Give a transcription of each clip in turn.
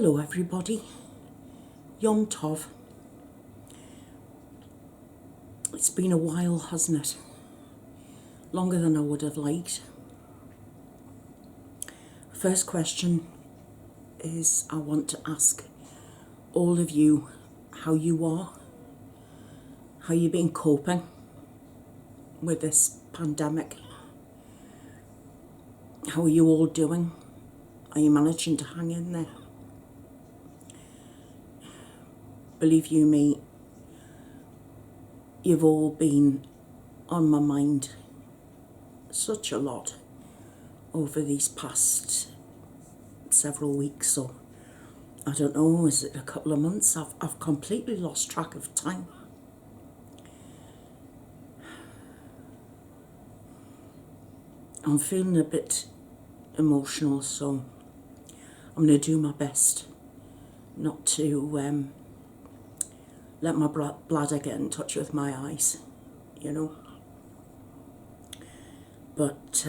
Hello everybody, Yom Tov. It's been a while, hasn't it? Longer than I would have liked. First question is I want to ask all of you how you are, how you've been coping with this pandemic. How are you all doing? Are you managing to hang in there? Believe you me, you've all been on my mind such a lot over these past several weeks, or I don't know, is it a couple of months? I've completely lost track of time. I'm feeling a bit emotional, so I'm going to do my best not to let my bladder get in touch with my eyes, you know. But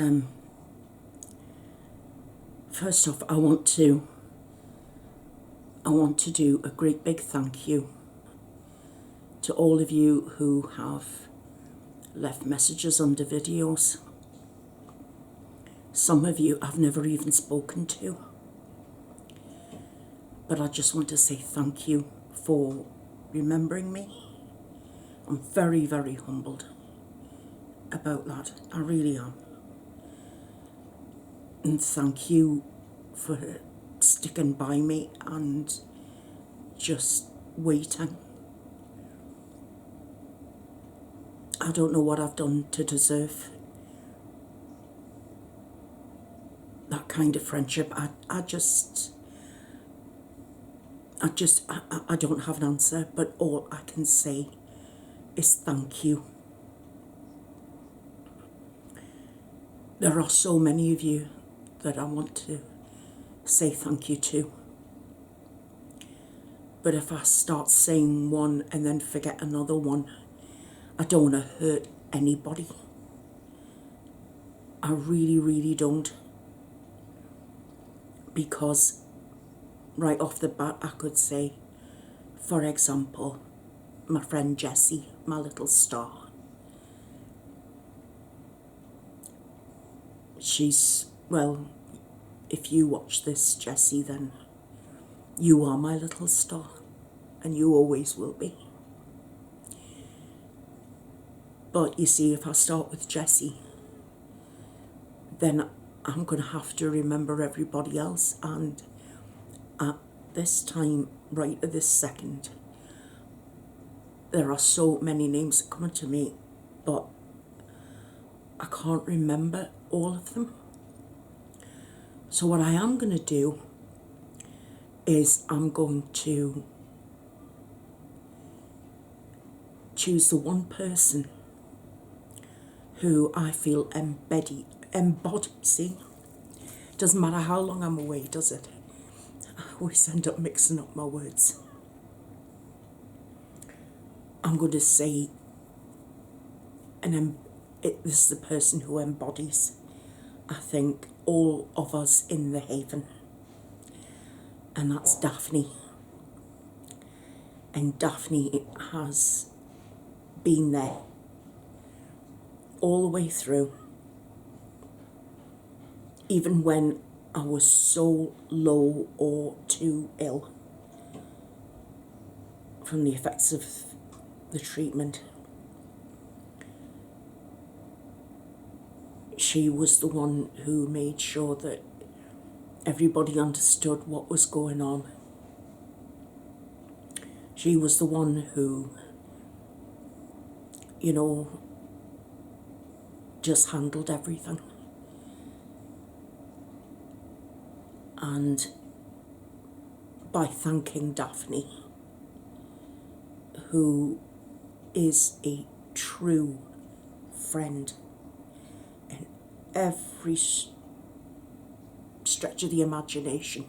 first off, I want to do a great big thank you to all of you who have left messages under videos. Some of you I've never even spoken to, but I just want to say thank you for remembering me. I'm very, very humbled about that. I really am. And thank you for sticking by me and just waiting. I don't know what I've done to deserve that kind of friendship. I don't have an answer, but all I can say is thank you. There are so many of you that I want to say thank you to. But if I start saying one and then forget another one, I don't want to hurt anybody. I really, really don't. Because right off the bat, I could say, for example, my friend Jessie, my little star. She's, well, if you watch this, Jessie, then you are my little star, and you always will be. But you see, if I start with Jessie, then I'm going to have to remember everybody else, and at this time, right at this second, there are so many names coming to me, but I can't remember all of them. So what I am going to do is I'm going to choose the one person who I feel embodied. See, doesn't matter how long I'm away, does it? I always end up mixing up my words. I'm going to say, this is the person who embodies, I think, all of us in the Haven, and that's Daphne. And Daphne has been there all the way through, even when I was so low or too ill from the effects of the treatment. She was the one who made sure that everybody understood what was going on. She was the one who, you know, just handled everything. And by thanking Daphne, who is a true friend in every stretch of the imagination,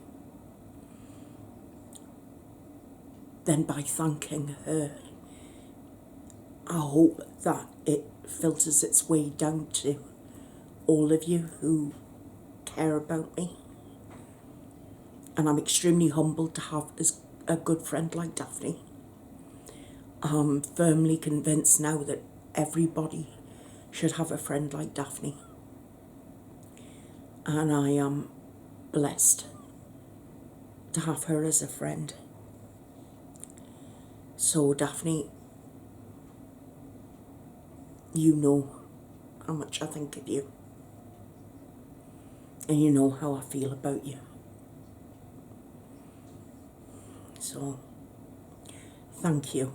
then by thanking her, I hope that it filters its way down to all of you who care about me. And I'm extremely humbled to have a good friend like Daphne. I'm firmly convinced now that everybody should have a friend like Daphne. And I am blessed to have her as a friend. So Daphne, you know how much I think of you. And you know how I feel about you. So, thank you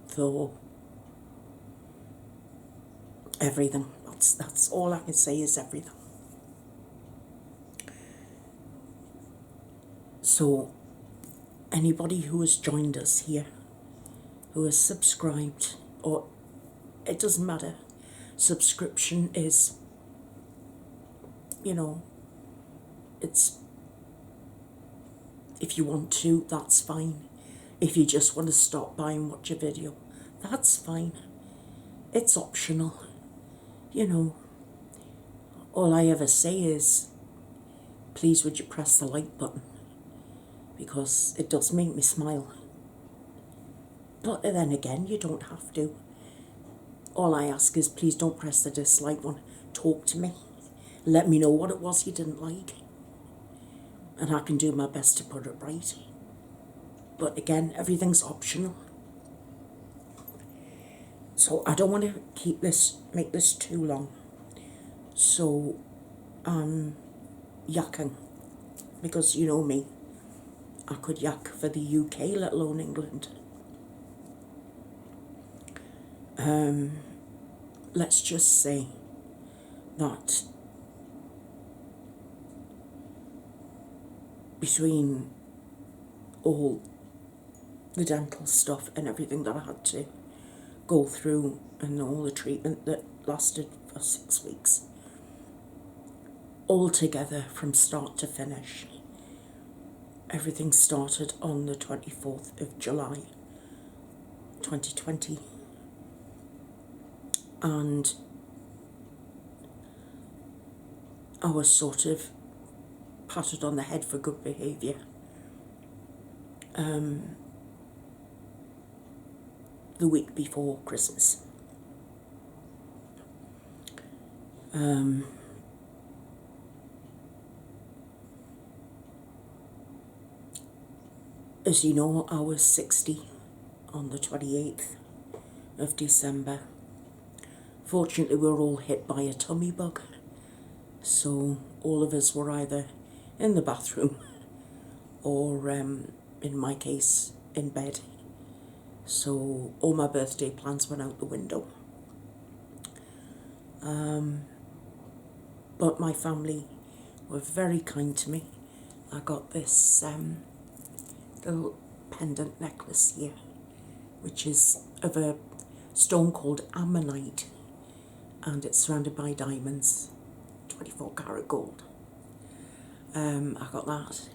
for everything. That's all I can say is everything. So, anybody who has joined us here, who has subscribed, or it doesn't matter, subscription is, it's, if you want to, that's fine. If you just want to stop by and watch a video, that's fine. It's optional. All I ever say is, please would you press the like button, because it does make me smile. But then again, you don't have to. All I ask is, please don't press the dislike one. Talk to me. Let me know what it was you didn't like. And I can do my best to put it right. But again, everything's optional. So I don't want to make this too long. So I'm yakking, because you know me. I could yak for the UK, let alone England. Let's just say that between all the dental stuff and everything that I had to go through and all the treatment that lasted for 6 weeks, all together from start to finish, everything started on the 24th of July 2020. And I was sort of patted on the head for good behaviour. The week before Christmas. As you know, I was 60 on the 28th of December. Fortunately, we were all hit by a tummy bug, so all of us were either in the bathroom or, in my case, in bed. So all my birthday plans went out the window. But my family were very kind to me. I got this little pendant necklace here, which is of a stone called ammonite, and it's surrounded by diamonds, 24 karat gold. I got that.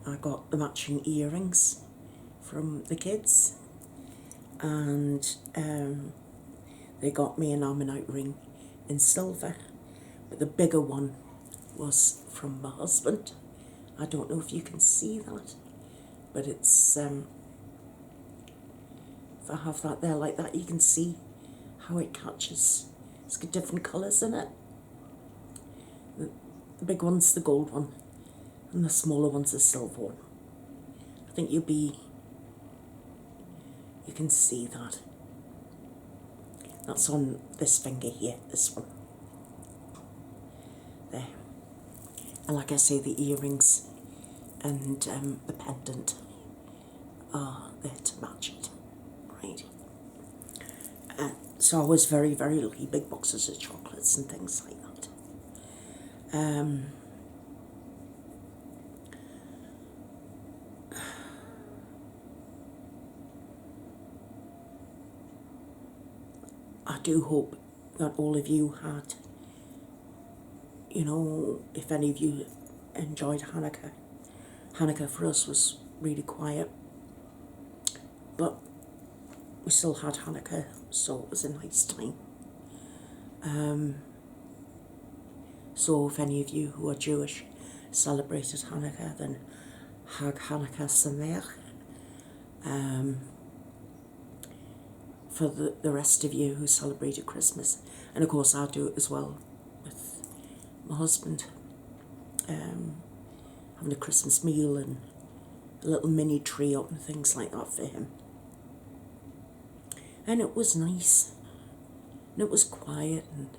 I got the matching earrings from the kids, and they got me an ammonite ring in silver, but the bigger one was from my husband. I don't know if you can see that, but it's, if I have that there like that, you can see how it catches. It's got different colours in it. The big one's the gold one, and the smaller one's the silver one. I think you can see that. That's on this finger here, this one. There. And like I say, the earrings and the pendant are there to match it, right? So I was very, very lucky. Big boxes of chocolates and things like that. I do hope that all of you had, if any of you enjoyed Hanukkah. Hanukkah for us was really quiet, but we still had Hanukkah, so it was a nice time. So if any of you who are Jewish celebrated Hanukkah, then Hag Hanukkah Sameach. For the rest of you who celebrated Christmas. And of course I do it as well with my husband. Having a Christmas meal and a little mini tree up and things like that for him. And it was nice. And it was quiet and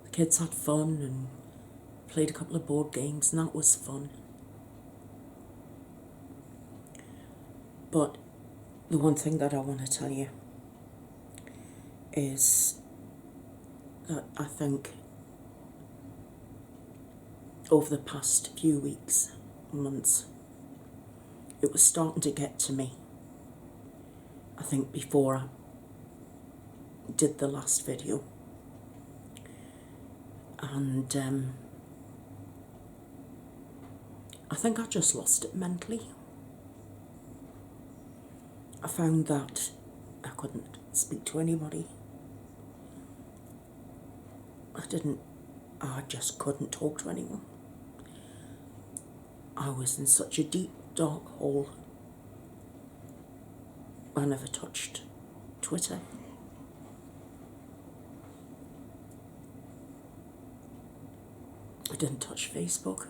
the kids had fun and played a couple of board games and that was fun. But the one thing that I want to tell you is that I think over the past few weeks, months, it was starting to get to me. I think before I did the last video. And I think I just lost it mentally. I found that I couldn't speak to anybody. I just couldn't talk to anyone. I was in such a deep, dark hole. I never touched Twitter. I didn't touch Facebook.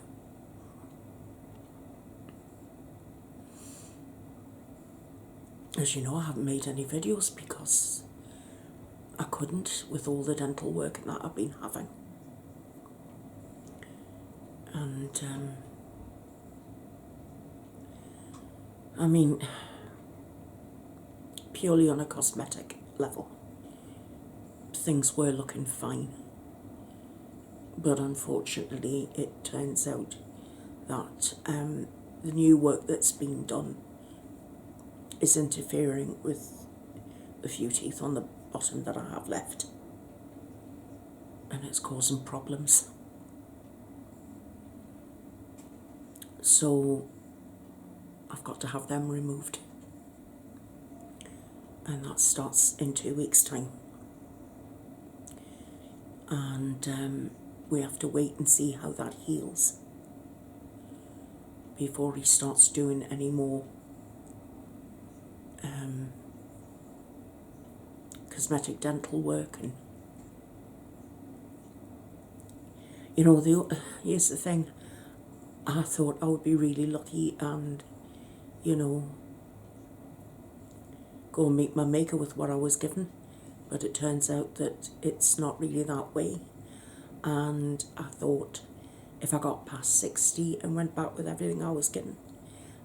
As you know, I haven't made any videos because I couldn't with all the dental work that I've been having. And I mean, purely on a cosmetic level, things were looking fine. But unfortunately, it turns out that the new work that's been done is interfering with the few teeth on the bottom that I have left. And it's causing problems. So I've got to have them removed. And that starts in 2 weeks' time. And we have to wait and see how that heals before he starts doing any more cosmetic dental work. And you know, here's the thing, I thought I would be really lucky and, you know, go and meet my maker with what I was given, but it turns out that it's not really that way. And I thought if I got past 60 and went back with everything I was given,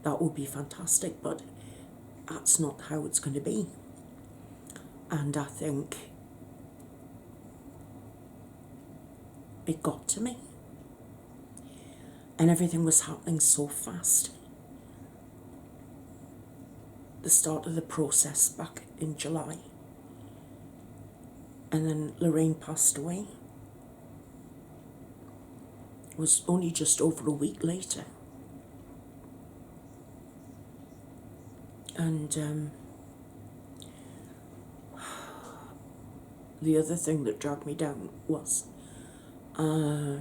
that would be fantastic, but that's not how it's going to be. And I think it got to me. And everything was happening so fast. The start of the process back in July. And then Lorraine passed away. It was only just over a week later. And the other thing that dragged me down was I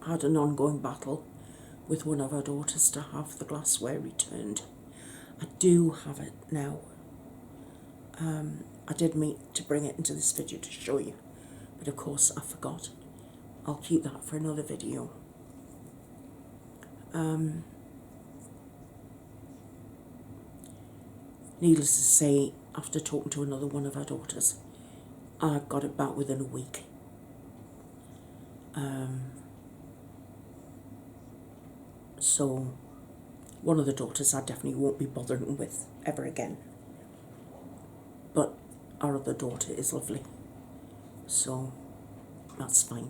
had an ongoing battle with one of our daughters to have the glassware returned. I do have it now. I did mean to bring it into this video to show you, but of course I forgot. I'll keep that for another video. Needless to say, after talking to another one of our daughters, I got it back within a week. So one of the daughters I definitely won't be bothering with ever again. But our other daughter is lovely, so that's fine.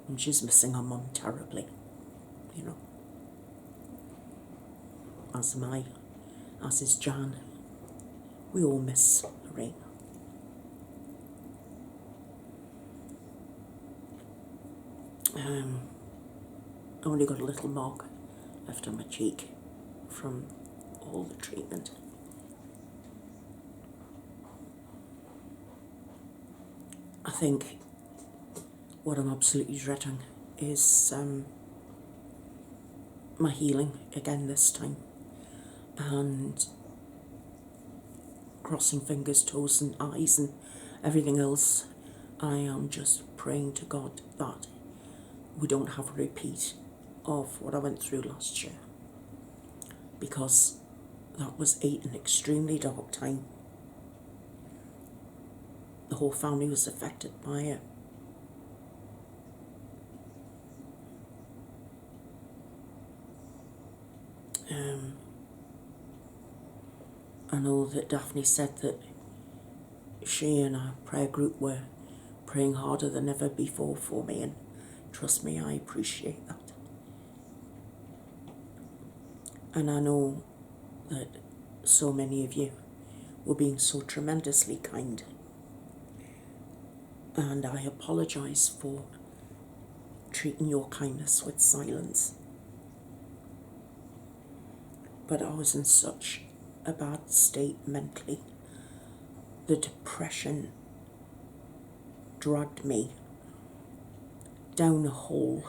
And she's missing her mum terribly, you know. As am I, as is Jan. We all miss Lorraine. I only got a little mark left on my cheek from all the treatment. I think what I'm absolutely dreading is my healing again this time, and crossing fingers, toes and eyes and everything else. I am just praying to God that we don't have a repeat of what I went through last year, because that was an extremely dark time. The whole family was affected by it. I know that Daphne said that she and our prayer group were praying harder than ever before for me, and trust me, I appreciate that. And I know that so many of you were being so tremendously kind, and I apologise for treating your kindness with silence. But I was in such a bad state mentally. The depression dragged me down a hole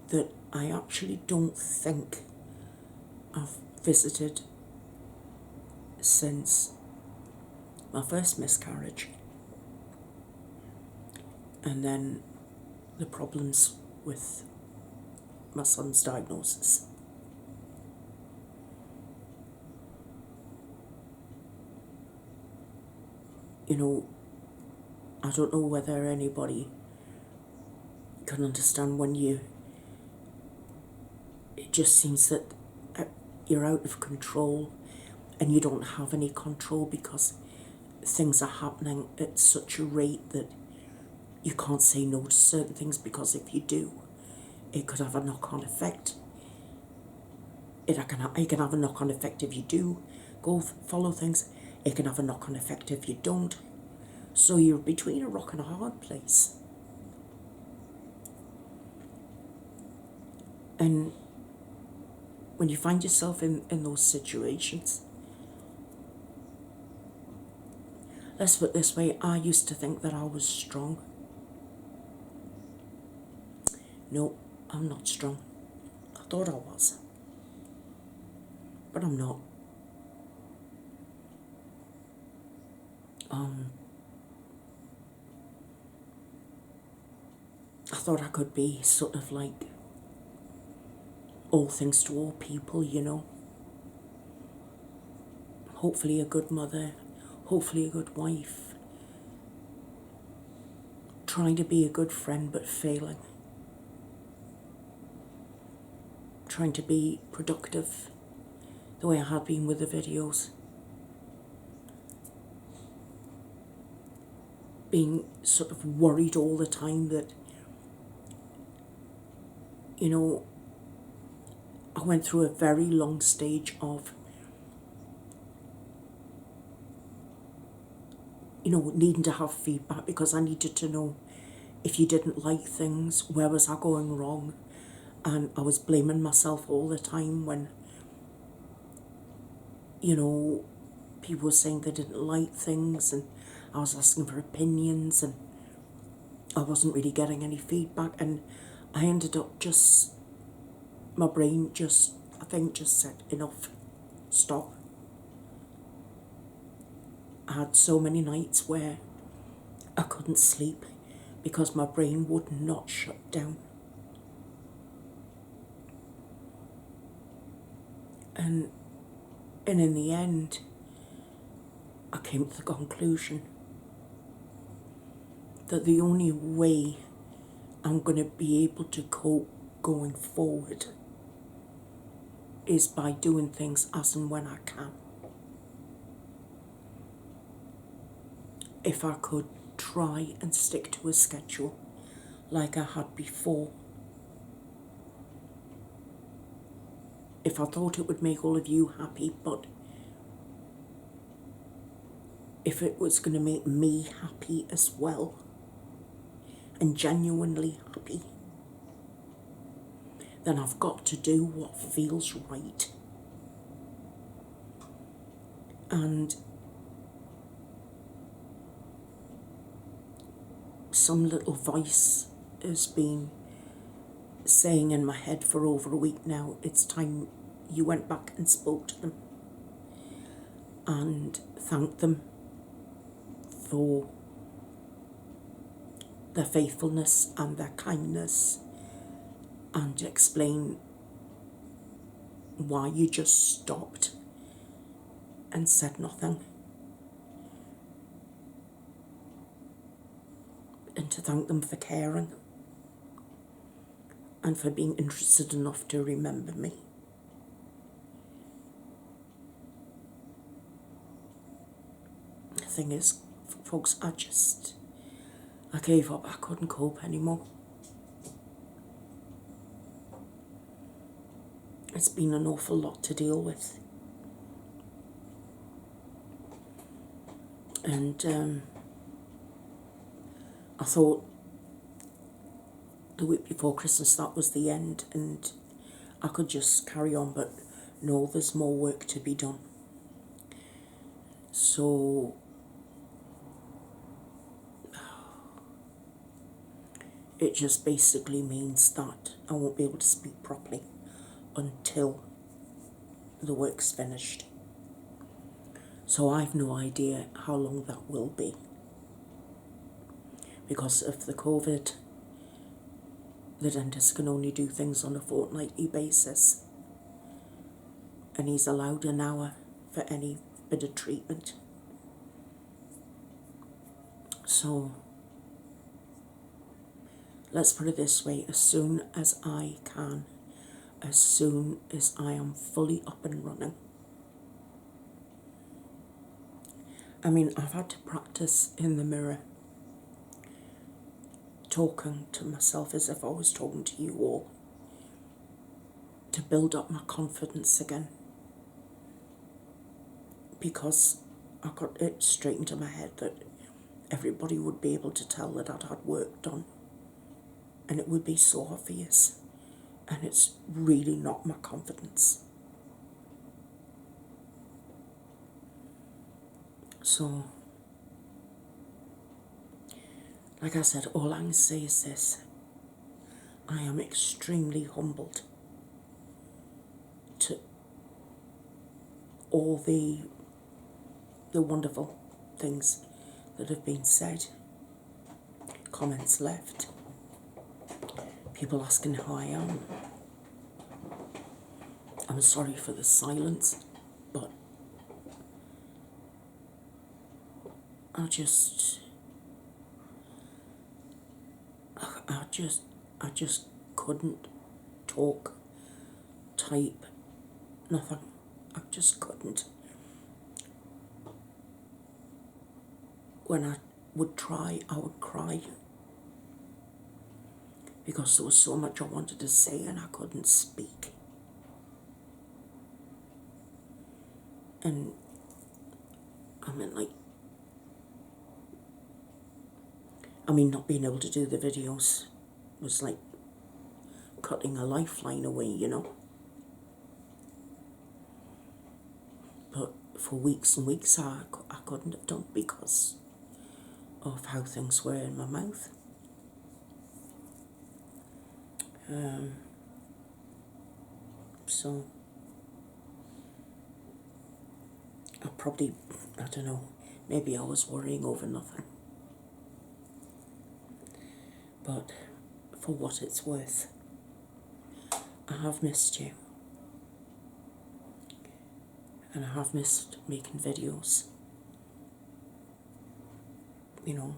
that I actually don't think I've visited since my first miscarriage, and then the problems with my son's diagnosis. You know, I don't know whether anybody can understand when it just seems that you're out of control and you don't have any control because things are happening at such a rate that you can't say no to certain things, because if you do, it could have a knock-on effect. It can have a knock-on effect if you do go follow things. It can have a knock-on effect if you don't. So you're between a rock and a hard place. And when you find yourself in those situations, let's put it this way, I used to think that I was strong. No, I'm not strong. I thought I was, but I'm not. I thought I could be sort of like all things to all people, you know. Hopefully a good mother, hopefully a good wife, trying to be a good friend but failing, trying to be productive the way I had been with the videos, being sort of worried all the time that, you know, I went through a very long stage of, you know, needing to have feedback, because I needed to know if you didn't like things, where was I going wrong? And I was blaming myself all the time when, you know, people were saying they didn't like things, and I was asking for opinions, and I wasn't really getting any feedback, and I ended up just, my brain just, I think, just said, enough, stop. I had so many nights where I couldn't sleep because my brain would not shut down. And in the end, I came to the conclusion that the only way I'm going to be able to cope going forward is by doing things as and when I can. If I could try and stick to a schedule like I had before, if I thought it would make all of you happy, but if it was going to make me happy as well, and genuinely happy, then I've got to do what feels right. And some little voice has been saying in my head for over a week now, it's time you went back and spoke to them and thanked them for their faithfulness and their kindness, and explain why you just stopped and said nothing, and to thank them for caring and for being interested enough to remember me. The thing is, folks, I gave up. I couldn't cope anymore. It's been an awful lot to deal with. And I thought the week before Christmas that was the end and I could just carry on, but no, there's more work to be done. So it just basically means that I won't be able to speak properly until the work's finished. So I've no idea how long that will be. Because of the COVID, the dentist can only do things on a fortnightly basis. And he's allowed an hour for any bit of treatment. So let's put it this way, as soon as I can, as soon as I am fully up and running. I mean, I've had to practice in the mirror, talking to myself as if I was talking to you all, to build up my confidence again. Because I got it straight into my head that everybody would be able to tell that I'd had work done. And it would be so obvious. And it's really not my confidence. So, like I said, all I can say is this. I am extremely humbled to all the wonderful things that have been said, comments left, people asking how I am. I'm sorry for the silence, but I just couldn't talk, type, nothing. I just couldn't. When I would try, I would cry. Because there was so much I wanted to say and I couldn't speak. And not being able to do the videos was like cutting a lifeline away, you know. But for weeks and weeks I couldn't have done because of how things were in my mouth. So I don't know, maybe I was worrying over nothing. But for what it's worth, I have missed you. And I have missed making videos. You know,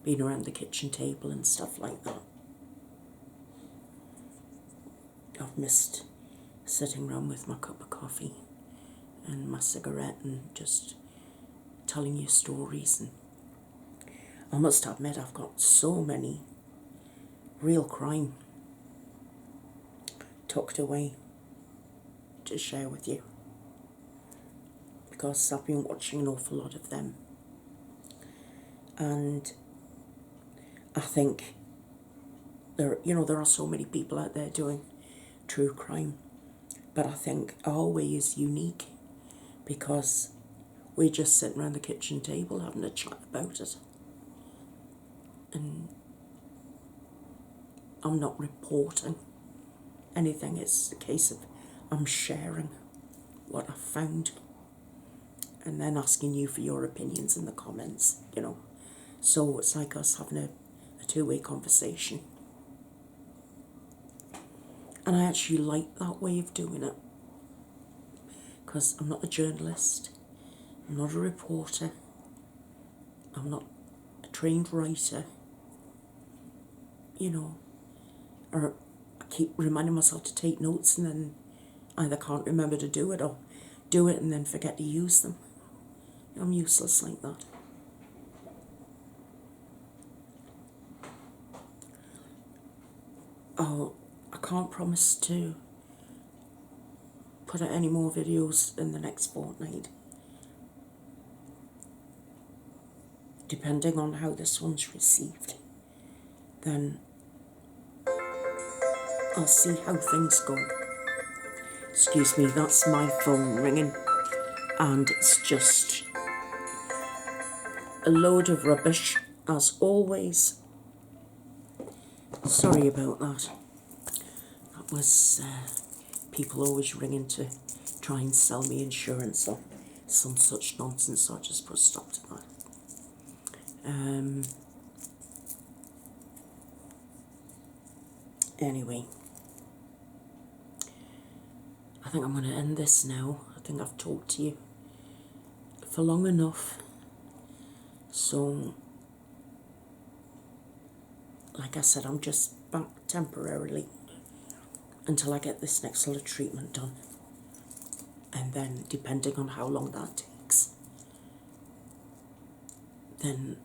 being around the kitchen table and stuff like that. I've missed sitting around with my cup of coffee and my cigarette and just telling you stories. And I must admit, I've got so many real crime tucked away to share with you, because I've been watching an awful lot of them. And I think there are so many people out there doing true crime, but I think our way is unique because we're just sitting around the kitchen table having a chat about it. And I'm not reporting anything. It's a case of I'm sharing what I found and then asking you for your opinions in the comments, you know. So it's like us having a two-way conversation. And I actually like that way of doing it, because I'm not a journalist, I'm not a reporter, I'm not a trained writer, you know, or I keep reminding myself to take notes and then either can't remember to do it or do it and then forget to use them. I'm useless like that. Oh, I can't promise to put out any more videos in the next fortnight. Depending on how this one's received, then I'll see how things go. Excuse me, that's my phone ringing, and it's just a load of rubbish, as always. Sorry about that. That was people always ringing to try and sell me insurance or some such nonsense, so I just put a stop to that. Anyway, I think I'm going to end this now. I think I've talked to you for long enough. So, like I said, I'm just back temporarily until I get this next lot of treatment done. And then, depending on how long that takes, then,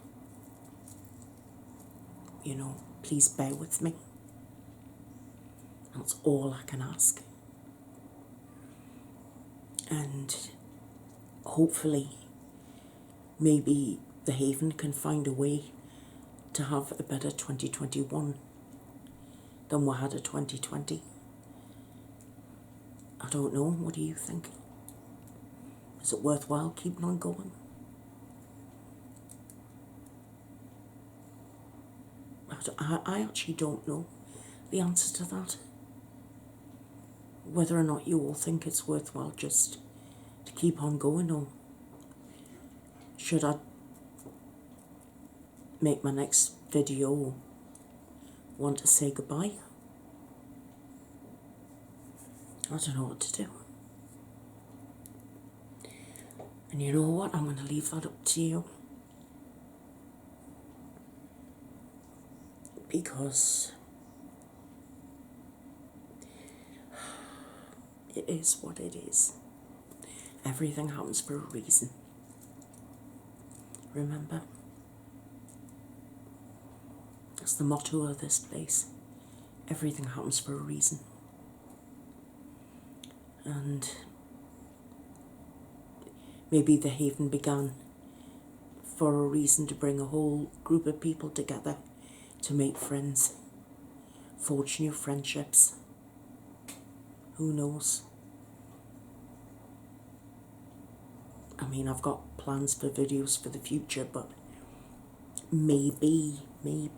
you know, please bear with me. That's all I can ask. And hopefully, maybe the Haven can find a way to have a better 2021 than we had a 2020. I don't know, what do you think? Is it worthwhile keeping on going? I actually don't know the answer to that. Whether or not you all think it's worthwhile just to keep on going, or should I make my next video want to say goodbye? I don't know what to do. And you know what? I'm going to leave that up to you. Because it is what it is. Everything happens for a reason. Remember? That's the motto of this place. Everything happens for a reason. And maybe the Haven began for a reason, to bring a whole group of people together to make friends, forge new friendships. Who knows? I mean, I've got plans for videos for the future, but maybe we've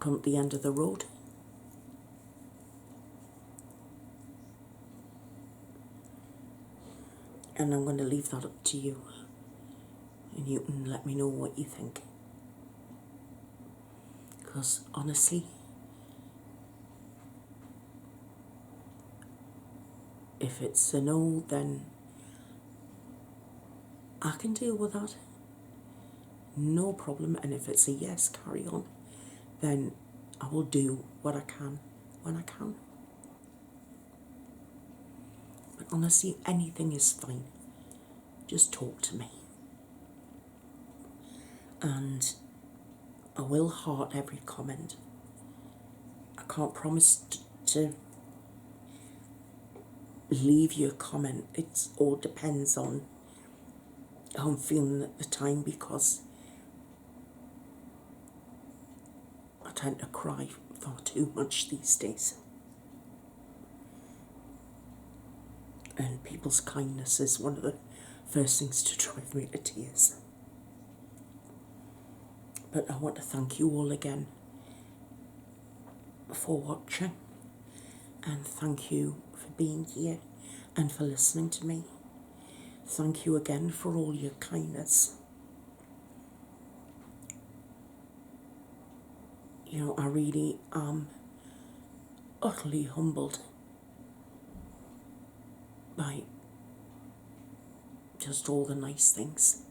come at the end of the road. And I'm going to leave that up to you. And you can let me know what you think. Because honestly, if it's a no, then I can deal with that. No problem. And if it's a yes, carry on, then I will do what I can when I can. But honestly, anything is fine. Just talk to me. And I will heart every comment. I can't promise to leave you a comment. It all depends on how I'm feeling at the time, because I tend to cry far too much these days. And people's kindness is one of the first things to drive me to tears. But I want to thank you all again for watching, and thank you for being here and for listening to me. Thank you again for all your kindness. You know, I really am utterly humbled by just all the nice things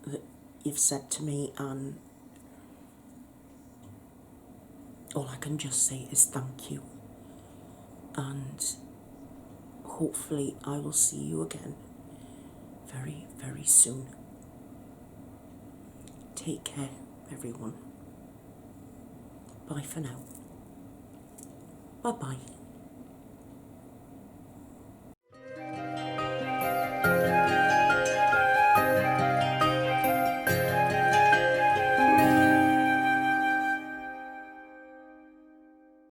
that you've said to me, and all I can just say is thank you, and hopefully I will see you again very, very soon. Take care, everyone. Bye for now. Bye-bye.